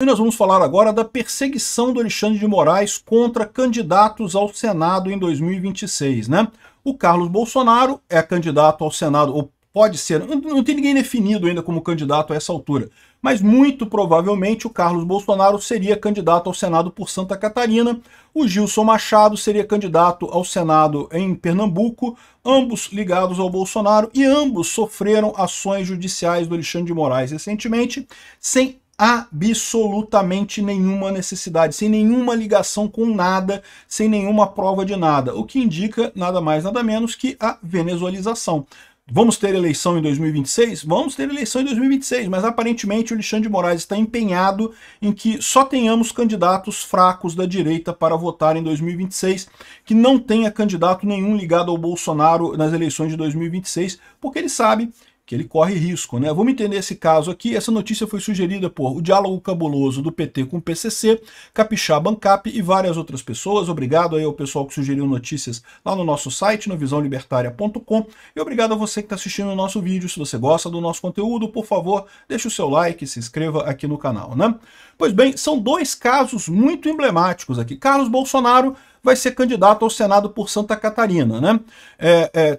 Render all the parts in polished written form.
E nós vamos falar agora da perseguição do Alexandre de Moraes contra candidatos ao Senado em 2026, né? O Carlos Bolsonaro é candidato ao Senado, ou pode ser, não tem ninguém definido ainda como candidato a essa altura, mas muito provavelmente o Carlos Bolsonaro seria candidato ao Senado por Santa Catarina, o Gilson Machado seria candidato ao Senado em Pernambuco, ambos ligados ao Bolsonaro, e ambos sofreram ações judiciais do Alexandre de Moraes recentemente, sem absolutamente nenhuma necessidade, sem nenhuma ligação com nada, sem nenhuma prova de nada, o que indica nada mais nada menos que a venezuelização. Vamos ter eleição em 2026? Vamos ter eleição em 2026, mas aparentemente o Alexandre de Moraes está empenhado em que só tenhamos candidatos fracos da direita para votar em 2026, que não tenha candidato nenhum ligado ao Bolsonaro nas eleições de 2026, porque ele sabe que ele corre risco, né? Vamos entender esse caso aqui. Essa notícia foi sugerida por O Diálogo Cabuloso do PT com o PCC, Capixaba Ancap e várias outras pessoas. Obrigado aí ao pessoal que sugeriu notícias lá no nosso site, no visãolibertaria.com, e obrigado a você que está assistindo o nosso vídeo. Se você gosta do nosso conteúdo, por favor, deixe o seu like e se inscreva aqui no canal, né? Pois bem, são dois casos muito emblemáticos aqui. Carlos Bolsonaro vai ser candidato ao Senado por Santa Catarina, né?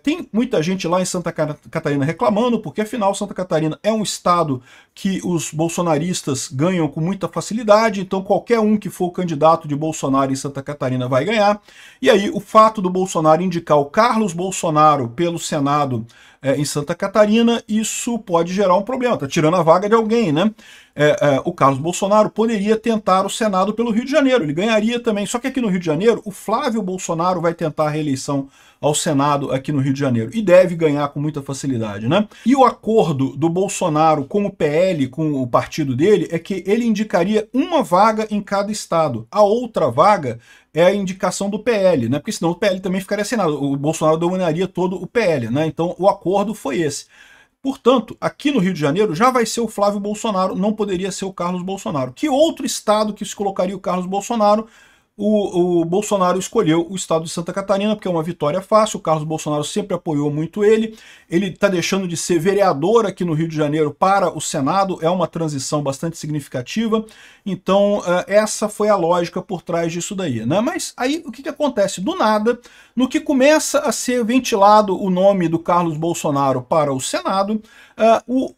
Tem muita gente lá em Santa Catarina reclamando, porque afinal Santa Catarina é um estado que os bolsonaristas ganham com muita facilidade, então qualquer um que for o candidato de Bolsonaro em Santa Catarina vai ganhar. E aí o fato do Bolsonaro indicar o Carlos Bolsonaro pelo Senado em Santa Catarina, isso pode gerar um problema, tá tirando a vaga de alguém, né? O Carlos Bolsonaro poderia tentar o Senado pelo Rio de Janeiro, ele ganharia também, só que aqui no Rio de Janeiro, o Flávio Bolsonaro vai tentar a reeleição ao Senado aqui no Rio de Janeiro, e deve ganhar com muita facilidade, né? E o acordo do Bolsonaro com o PL, com o partido dele, é que ele indicaria uma vaga em cada estado, a outra vaga é a indicação do PL, né? Porque senão o PL também ficaria Senado, o Bolsonaro dominaria todo o PL, né? Então o acordo foi esse. Portanto, aqui no Rio de Janeiro já vai ser o Flávio Bolsonaro, não poderia ser o Carlos Bolsonaro. Que outro estado que se colocaria o Carlos Bolsonaro? O Bolsonaro escolheu o estado de Santa Catarina, porque é uma vitória fácil, o Carlos Bolsonaro sempre apoiou muito ele está deixando de ser vereador aqui no Rio de Janeiro para o Senado, é uma transição bastante significativa, então essa foi a lógica por trás disso daí, né? Mas aí o que acontece? Do nada, no que começa a ser ventilado o nome do Carlos Bolsonaro para o Senado,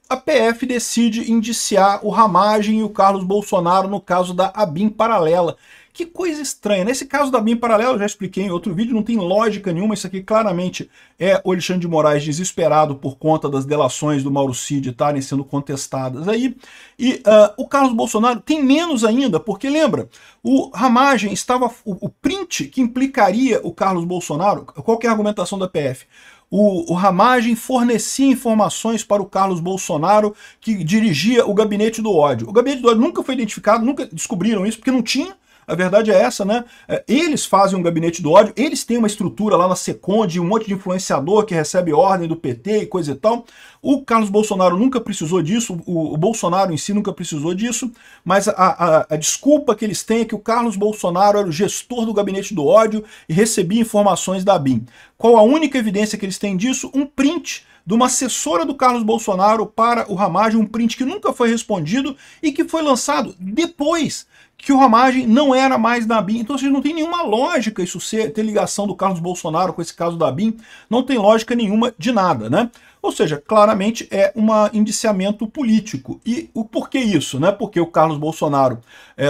a PF decide indiciar o Ramagem e o Carlos Bolsonaro no caso da ABIN paralela. Que coisa estranha. Nesse caso da ABIN paralela, eu já expliquei em outro vídeo, não tem lógica nenhuma, isso aqui claramente é o Alexandre de Moraes desesperado por conta das delações do Mauro Cid estarem sendo contestadas aí. E o Carlos Bolsonaro tem menos ainda, porque lembra, o Ramagem estava, o print que implicaria o Carlos Bolsonaro, qual que é a argumentação da PF? O Ramagem fornecia informações para o Carlos Bolsonaro, que dirigia o Gabinete do Ódio. O Gabinete do Ódio nunca foi identificado, nunca descobriram isso, porque não tinha. A verdade é essa, né? Eles fazem um gabinete do ódio, eles têm uma estrutura lá na Seconde, um monte de influenciador que recebe ordem do PT e coisa e tal. O Carlos Bolsonaro nunca precisou disso, o Bolsonaro em si nunca precisou disso, mas a desculpa que eles têm é que o Carlos Bolsonaro era o gestor do gabinete do ódio e recebia informações da ABIN. Qual a única evidência que eles têm disso? Um print de uma assessora do Carlos Bolsonaro para o Ramagem, um print que nunca foi respondido e que foi lançado depois que o Ramagem não era mais da ABIN. Então, não tem nenhuma lógica isso ter ligação do Carlos Bolsonaro com esse caso da ABIN, não tem lógica nenhuma de nada, né? Ou seja, claramente é um indiciamento político. E o porquê isso, né? Porque o Carlos Bolsonaro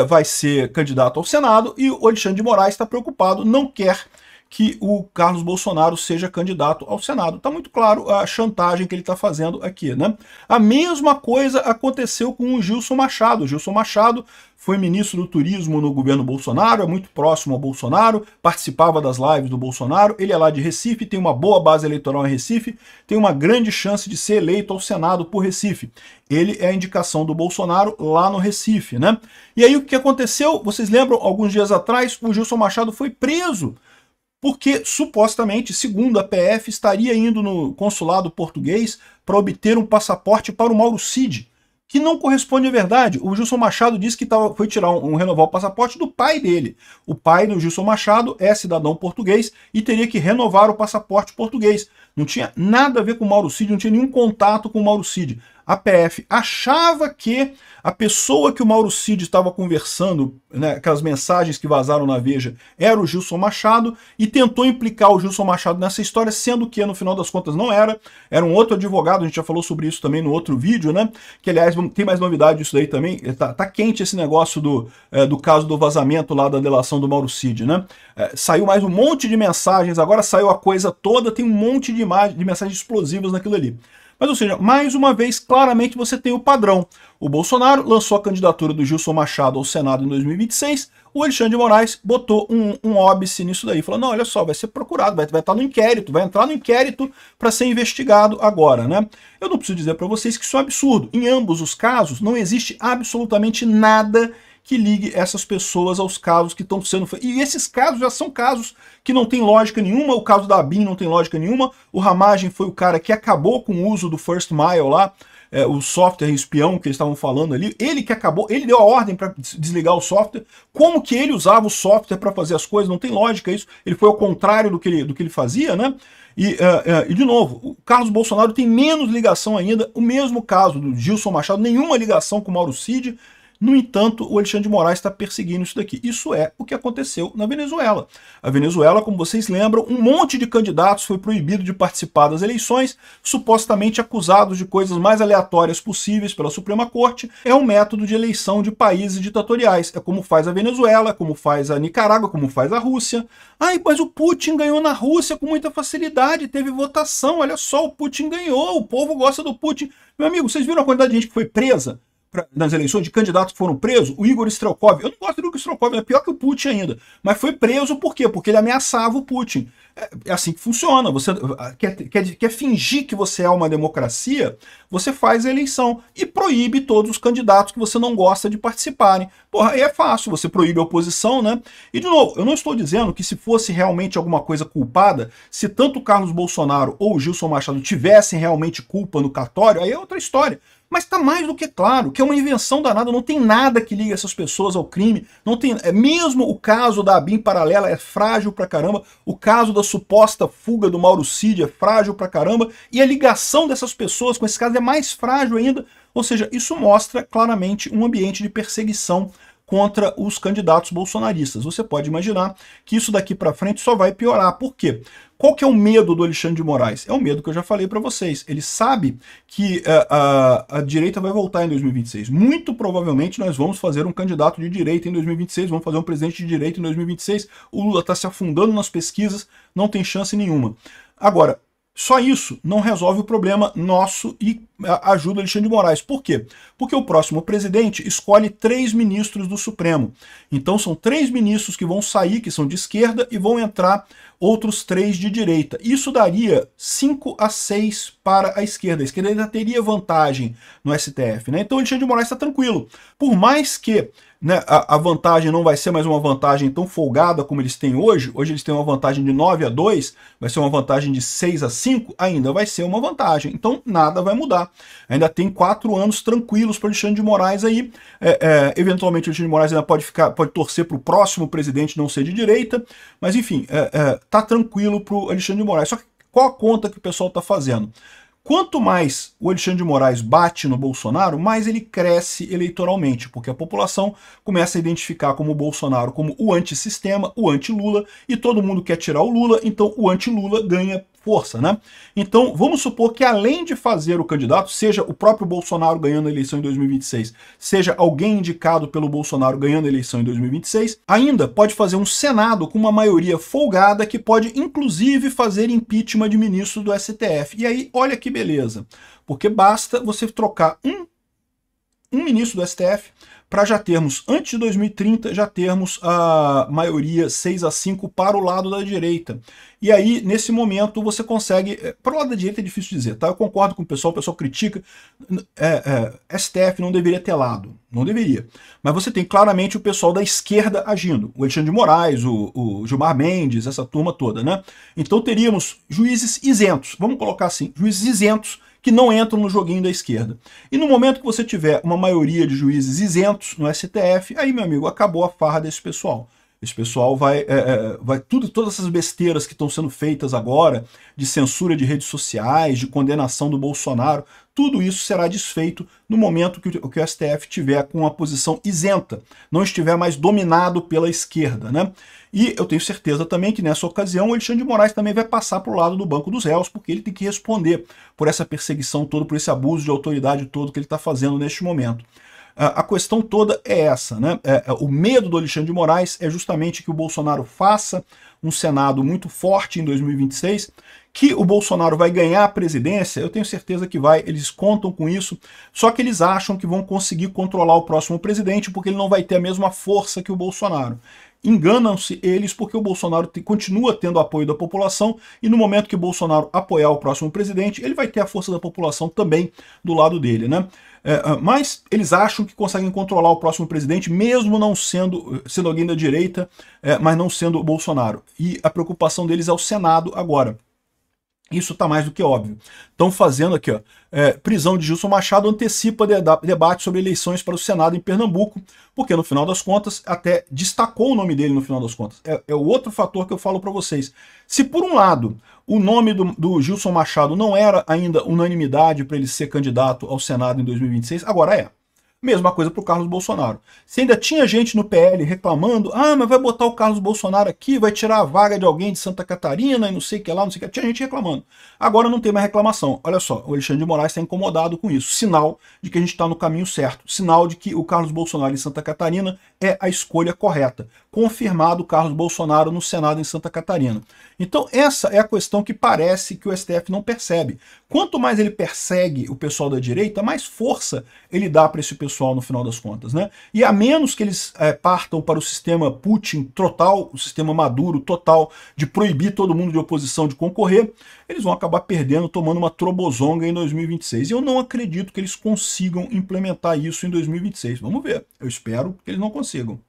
vai ser candidato ao Senado e o Alexandre de Moraes está preocupado, não quer que o Carlos Bolsonaro seja candidato ao Senado. Está muito claro a chantagem que ele está fazendo aqui, né? A mesma coisa aconteceu com o Gilson Machado. O Gilson Machado foi ministro do Turismo no governo Bolsonaro, é muito próximo ao Bolsonaro, participava das lives do Bolsonaro, ele é lá de Recife, tem uma boa base eleitoral em Recife, tem uma grande chance de ser eleito ao Senado por Recife. Ele é a indicação do Bolsonaro lá no Recife, né? E aí o que aconteceu? Vocês lembram, alguns dias atrás, o Gilson Machado foi preso porque, supostamente, segundo a PF, estaria indo no consulado português para obter um passaporte para o Mauro Cid, que não corresponde à verdade. O Gilson Machado disse que foi renovar o passaporte do pai dele. O pai do Gilson Machado é cidadão português e teria que renovar o passaporte português. Não tinha nada a ver com o Mauro Cid, não tinha nenhum contato com o Mauro Cid. A PF achava que a pessoa que o Mauro Cid estava conversando, né, aquelas mensagens que vazaram na Veja, era o Gilson Machado, e tentou implicar o Gilson Machado nessa história, sendo que, no final das contas, não era. Era um outro advogado, a gente já falou sobre isso também no outro vídeo, né? Que, aliás, tem mais novidade disso daí também. Tá quente esse negócio do caso do vazamento lá da delação do Mauro Cid, né? Saiu mais um monte de mensagens, agora saiu a coisa toda, tem um monte de mensagens explosivas naquilo ali. Mas, ou seja, mais uma vez, claramente você tem o padrão. O Bolsonaro lançou a candidatura do Gilson Machado ao Senado em 2026, o Alexandre de Moraes botou um óbice nisso daí, falou, não, olha só, vai ser procurado, vai estar no inquérito, vai entrar no inquérito para ser investigado agora, né? Eu não preciso dizer para vocês que isso é um absurdo. Em ambos os casos, não existe absolutamente nada que ligue essas pessoas aos casos que estão sendo feitos. E esses casos já são casos que não tem lógica nenhuma. O caso da ABIN não tem lógica nenhuma. O Ramagem foi o cara que acabou com o uso do First Mile lá, o software espião que eles estavam falando ali. Ele que acabou, ele deu a ordem para desligar o software. Como que ele usava o software para fazer as coisas? Não tem lógica isso. Ele foi ao contrário do que ele fazia, né? E, de novo, o Carlos Bolsonaro tem menos ligação ainda. O mesmo caso do Gilson Machado, nenhuma ligação com o Mauro Cid. No entanto, o Alexandre de Moraes está perseguindo isso daqui. Isso é o que aconteceu na Venezuela. A Venezuela, como vocês lembram, um monte de candidatos foi proibido de participar das eleições, supostamente acusados de coisas mais aleatórias possíveis pela Suprema Corte. É um método de eleição de países ditatoriais. É como faz a Venezuela, como faz a Nicarágua, como faz a Rússia. Ai, mas o Putin ganhou na Rússia com muita facilidade, teve votação, olha só, o Putin ganhou, o povo gosta do Putin. Meu amigo, vocês viram a quantidade de gente que foi presa nas eleições, de candidatos que foram presos? O Igor Strelkov, eu não gosto do Igor Strelkov, é pior que o Putin ainda, mas foi preso por quê? Porque ele ameaçava o Putin. É assim que funciona. Você quer fingir que você é uma democracia, você faz a eleição e proíbe todos os candidatos que você não gosta de participarem. Porra, aí é fácil, você proíbe a oposição, né? E, de novo, eu não estou dizendo que se fosse realmente alguma coisa culpada, se tanto o Carlos Bolsonaro ou o Gilson Machado tivessem realmente culpa no cartório, aí é outra história. Mas está mais do que claro que é uma invenção danada, não tem nada que ligue essas pessoas ao crime, não tem, mesmo o caso da ABIN paralela é frágil pra caramba, o caso da suposta fuga do Mauro Cid é frágil pra caramba, e a ligação dessas pessoas com esse caso é mais frágil ainda, ou seja, isso mostra claramente um ambiente de perseguição contra os candidatos bolsonaristas. Você pode imaginar que isso daqui para frente só vai piorar. Por quê? Qual que é o medo do Alexandre de Moraes? É o medo que eu já falei para vocês. Ele sabe que a direita vai voltar em 2026. Muito provavelmente nós vamos fazer um candidato de direita em 2026, vamos fazer um presidente de direita em 2026. O Lula está se afundando nas pesquisas, não tem chance nenhuma. Agora, só isso não resolve o problema nosso e ajuda o Alexandre de Moraes. Por quê? Porque o próximo presidente escolhe 3 ministros do Supremo. Então são 3 ministros que vão sair, que são de esquerda, e vão entrar outros 3 de direita. Isso daria 5-6 para a esquerda. A esquerda ainda teria vantagem no STF, né? Então o Alexandre de Moraes está tranquilo. Por mais que, né, a vantagem não vai ser mais uma vantagem tão folgada como eles têm hoje. Hoje eles têm uma vantagem de 9-2, vai ser uma vantagem de 6-5, ainda vai ser uma vantagem. Então nada vai mudar. Ainda tem 4 anos tranquilos para o Alexandre de Moraes aí. Eventualmente o Alexandre de Moraes ainda pode torcer para o próximo presidente não ser de direita, mas enfim, tá tranquilo para o Alexandre de Moraes. Só que qual a conta que o pessoal está fazendo? Quanto mais o Alexandre de Moraes bate no Bolsonaro, mais ele cresce eleitoralmente, porque a população começa a identificar como o Bolsonaro como o antissistema, o anti-Lula, e todo mundo quer tirar o Lula, então o anti-Lula ganha força, né? Então, vamos supor que além de fazer o candidato, seja o próprio Bolsonaro ganhando a eleição em 2026, seja alguém indicado pelo Bolsonaro ganhando a eleição em 2026, ainda pode fazer um Senado com uma maioria folgada que pode, inclusive, fazer impeachment de ministro do STF. E aí, olha que beleza, porque basta você trocar um ministro do STF para já termos, antes de 2030, já termos a maioria 6-5 para o lado da direita. E aí, nesse momento, você consegue... Para o lado da direita é difícil dizer, tá? Eu concordo com o pessoal critica. STF não deveria ter lado, não deveria. Mas você tem claramente o pessoal da esquerda agindo. O Alexandre de Moraes, o Gilmar Mendes, essa turma toda, né? Então teríamos juízes isentos, vamos colocar assim, juízes isentos, que não entram no joguinho da esquerda. E no momento que você tiver uma maioria de juízes isentos no STF, aí, meu amigo, acabou a farra desse pessoal. Esse pessoal todas essas besteiras que estão sendo feitas agora, de censura de redes sociais, de condenação do Bolsonaro, tudo isso será desfeito no momento que o STF tiver com a posição isenta, não estiver mais dominado pela esquerda, né? E eu tenho certeza também que nessa ocasião o Alexandre de Moraes também vai passar para o lado do banco dos réus, porque ele tem que responder por essa perseguição toda, por esse abuso de autoridade todo que ele está fazendo neste momento. A questão toda é essa, né? O medo do Alexandre de Moraes é justamente que o Bolsonaro faça um Senado muito forte em 2026, que o Bolsonaro vai ganhar a presidência, eu tenho certeza que vai, eles contam com isso, só que eles acham que vão conseguir controlar o próximo presidente porque ele não vai ter a mesma força que o Bolsonaro. Enganam-se eles porque o Bolsonaro continua tendo apoio da população e no momento que o Bolsonaro apoiar o próximo presidente, ele vai ter a força da população também do lado dele, né? Mas eles acham que conseguem controlar o próximo presidente, mesmo não sendo alguém da direita, mas não sendo o Bolsonaro. E a preocupação deles é o Senado agora. Isso está mais do que óbvio. Estão fazendo aqui, ó, prisão de Gilson Machado antecipa debate sobre eleições para o Senado em Pernambuco, porque no final das contas, até destacou o nome dele no final das contas. É o outro fator que eu falo para vocês. Se por um lado o nome do Gilson Machado não era ainda unanimidade para ele ser candidato ao Senado em 2026, agora é. Mesma coisa para o Carlos Bolsonaro. Se ainda tinha gente no PL reclamando, mas vai botar o Carlos Bolsonaro aqui, vai tirar a vaga de alguém de Santa Catarina e não sei o que lá, não sei o que. Tinha gente reclamando. Agora não tem mais reclamação. Olha só, o Alexandre de Moraes está incomodado com isso. Sinal de que a gente está no caminho certo. Sinal de que o Carlos Bolsonaro em Santa Catarina é a escolha correta. Confirmado o Carlos Bolsonaro no Senado em Santa Catarina. Então essa é a questão que parece que o STF não percebe. Quanto mais ele persegue o pessoal da direita, mais força ele dá para esse pessoal no final das contas, né? E a menos que eles partam para o sistema Putin total, o sistema Maduro total, de proibir todo mundo de oposição de concorrer, eles vão acabar perdendo, tomando uma trobozonga em 2026. E eu não acredito que eles consigam implementar isso em 2026. Vamos ver. Eu espero que eles não consigam.